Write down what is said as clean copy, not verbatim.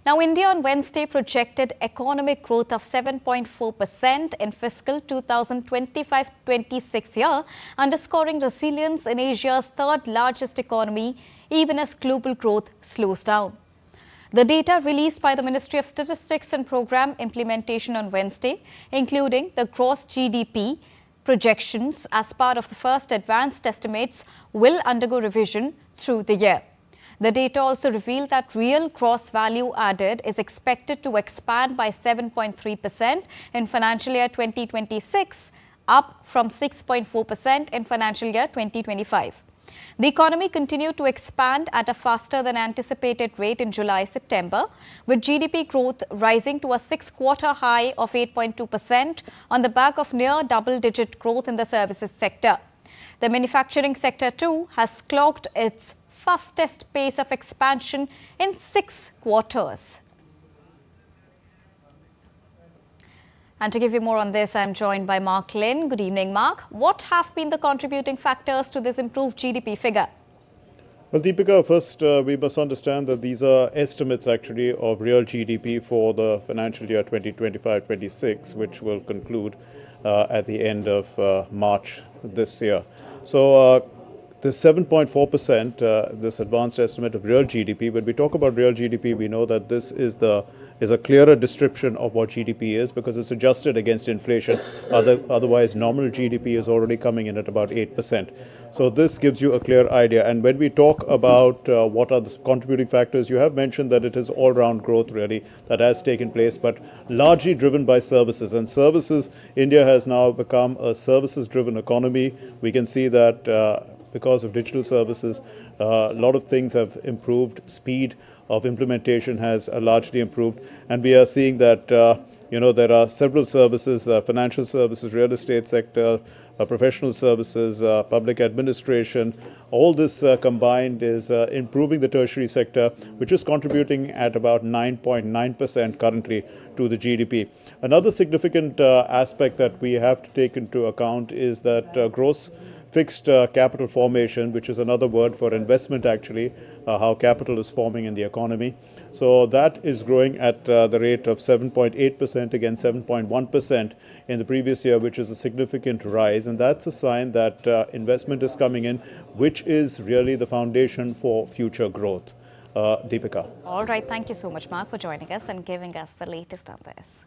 Now, India on Wednesday projected economic growth of 7.4% in fiscal 2025-26 year, underscoring resilience in Asia's third largest economy, even as global growth slows down. The data released by the Ministry of Statistics and Program Implementation on Wednesday, including the gross GDP projections as part of the first advanced estimates, will undergo revision through the year. The data also revealed that real gross value added is expected to expand by 7.3% in financial year 2026, up from 6.4% in financial year 2025. The economy continued to expand at a faster than anticipated rate in July-September, with GDP growth rising to a six-quarter high of 8.2% on the back of near double-digit growth in the services sector. The manufacturing sector too has clocked its fastest pace of expansion in 6 quarters. And to give you more on this, I'm joined by Mark Lynn. Good evening, Mark. What have been the contributing factors to this improved GDP figure? Well, Deepika, first we must understand that these are estimates actually of real GDP for the financial year 2025-26, which will conclude at the end of March this year. So the 7.4%, this advanced estimate of real GDP, when we talk about real GDP, we know that this is a clearer description of what GDP is because it's adjusted against inflation. Otherwise, nominal GDP is already coming in at about 8%. So this gives you a clear idea. And when we talk about what are the contributing factors, you have mentioned that it is all-round growth really that has taken place, but largely driven by services. And services, India has now become a services-driven economy. We can see that because of digital services, a lot of things have improved. Speed of implementation has largely improved, and we are seeing that there are several services, financial services, real estate sector, professional services, public administration. All this combined is improving the tertiary sector, which is contributing at about 9.9% currently to the GDP. Another significant aspect that we have to take into account is that gross fixed capital formation, which is another word for investment actually, how capital is forming in the economy. So that is growing at the rate of 7.8% against 7.1% in the previous year, which is a significant rise. And that's a sign that investment is coming in, which is really the foundation for future growth. Deepika. All right. Thank you so much, Mark, for joining us and giving us the latest on this.